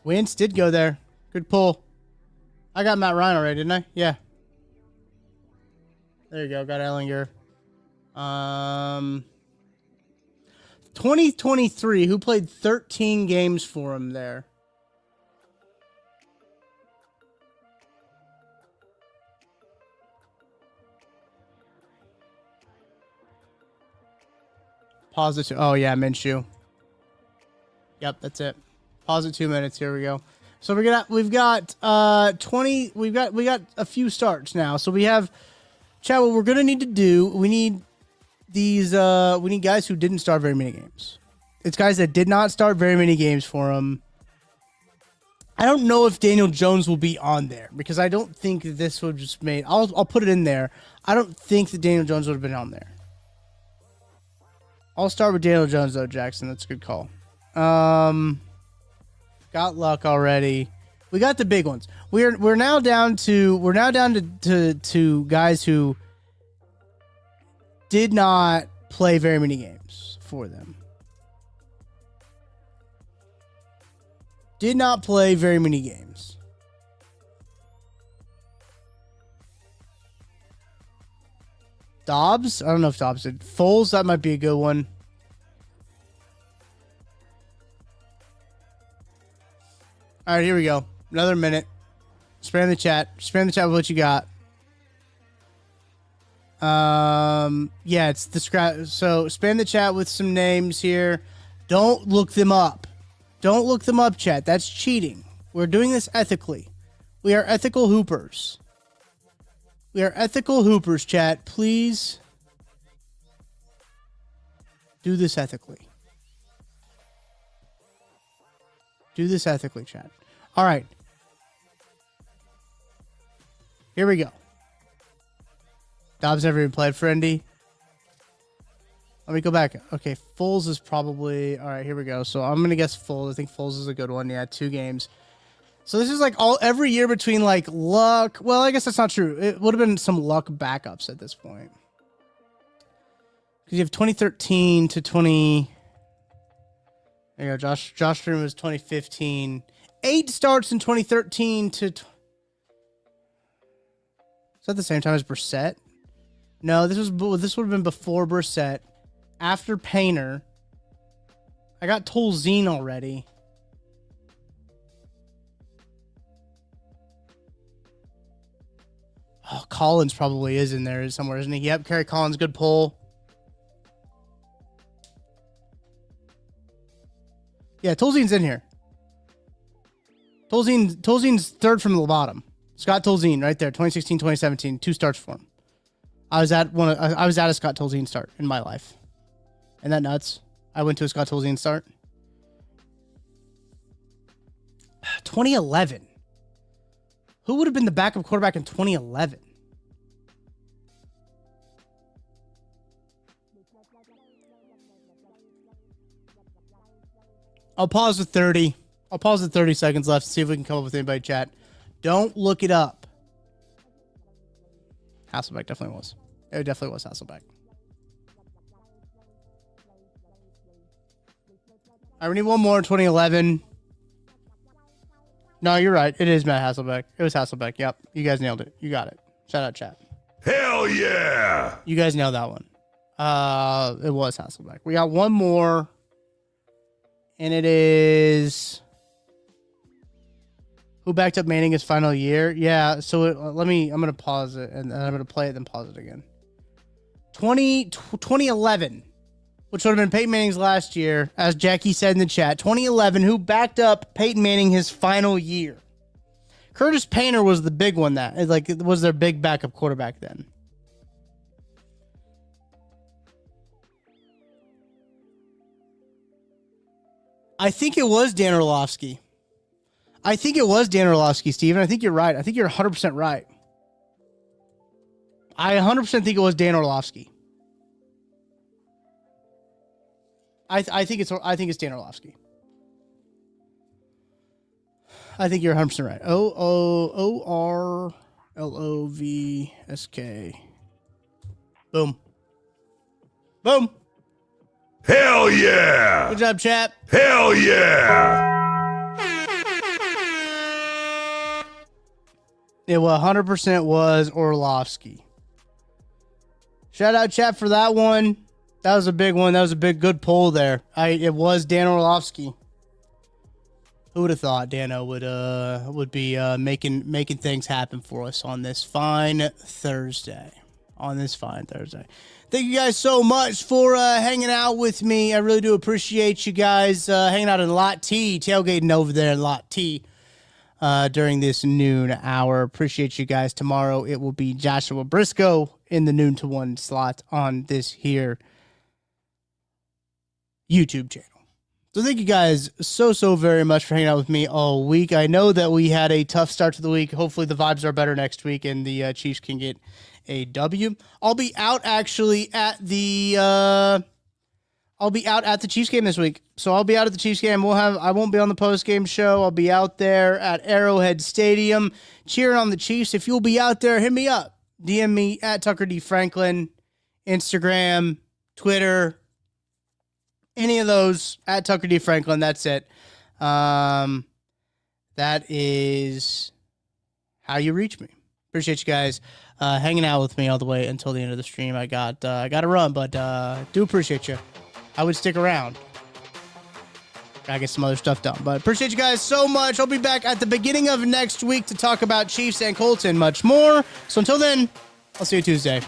Wentz did go there. Good pull. I got Matt Ryan already, didn't I? Yeah. There you go. Got Ellinger. 2023. Who played 13 games for him there? Pause it. Oh yeah, Minshew. Yep, that's it. Pause it 2 minutes. Here we go. So we've got 20. We got a few starts now. So we have, chat. What we're gonna need to do. We need these. We need guys who didn't start very many games. It's guys that did not start very many games for him. I don't know if Daniel Jones will be on there because I don't think that this would just made. I'll put it in there. I don't think that Daniel Jones would have been on there. I'll start with Daniel Jones though, Jackson. That's a good call. Got luck already. We got the big ones. We're now down to guys who did not play very many games for them. Did not play very many games. Dobbs? I don't know if Dobbs did. Foles, that might be a good one. All right, here we go. Another minute. Spam the chat. Spam the chat with what you got. Yeah, it's the scrap. So spam the chat with some names here. Don't look them up. Don't look them up, chat. That's cheating. We're doing this ethically. We are ethical hoopers. We are ethical hoopers, chat. Please do this ethically. Do this ethically, chat. All right. Here we go. Dobbs never even played for Indy. Let me go back. Okay, Foles is probably... All right, here we go. So I'm going to guess Foles. I think Foles is a good one. Yeah, 2 games. So this is like every year between like luck. Well, I guess that's not true. It would have been some luck backups at this point. Because you have 2013 to 20. There you go. Josh Freeman was 2015. 8 starts in 2013 to. Is that the same time as Brissett? No, this would have been before Brissett, after Painter. I got Tolzien already. Oh, Collins probably is in there somewhere, isn't he? Yep, Kerry Collins, good pull. Yeah, Tolzien's in here. Tolzien's third from the bottom. Scott Tolzien right there, 2016, 2017, 2 starts for him. I was at a Scott Tolzien start in my life. Isn't that nuts? I went to a Scott Tolzien start. 2011. Who would have been the backup quarterback in 2011? I'll pause with 30. I'll pause with 30 seconds left to see if we can come up with anybody chat. Don't look it up. Hasselbeck definitely was. It definitely was Hasselbeck. I need one more in 2011. No, you're right. It is Matt Hasselbeck. It was Hasselbeck. Yep. You guys nailed it. You got it. Shout out, chat.
Hell yeah!
You guys nailed that one. It was Hasselbeck. We got one more. And it is... Who backed up Manning his final year? Yeah, so I'm going to pause it, and I'm going to play it, then pause it again. 2011, which would have been Peyton Manning's last year, as Jackie said in the chat. 2011, who backed up Peyton Manning his final year? Curtis Painter was the big one it was their big backup quarterback then. I think it was Dan Orlovsky. Steven. I think you're right. I think you're 100% right. I 100% think it was Dan Orlovsky. I think it's Dan Orlovsky. I think you're 100% right. OORLOVSK. Boom. Boom.
Hell yeah!
Good job, chat.
Hell yeah!
It 100% was Orlovsky. Shout out chat for that one. That was a big one. That was a good poll there. It was Dan Orlovsky. Who would have thought Dano would be making things happen for us on this fine Thursday. Thank you guys so much for hanging out with me. I really do appreciate you guys hanging out in Lot T, tailgating over there in Lot T during this noon hour. Appreciate you guys. Tomorrow it will be Joshua Briscoe in the noon to 1 slot on this here YouTube channel. So thank you guys so very much for hanging out with me all week. I know that we had a tough start to the week. Hopefully the vibes are better next week and the Chiefs can get a W. I'll be out actually at the Chiefs game this week. So I'll be out at the Chiefs game. I won't be on the post game show. I'll be out there at Arrowhead Stadium cheering on the Chiefs. If you'll be out there, hit me up. DM me at Tucker D. Franklin, Instagram, Twitter, any of those at Tucker D. Franklin. That's it. That is how you reach me. Appreciate you guys hanging out with me all the way until the end of the stream. I got to run, but do appreciate you. I would stick around. Gotta get some other stuff done, but appreciate you guys so much. I'll be back at the beginning of next week to talk about Chiefs and Colts and much more. So until then, I'll see you Tuesday.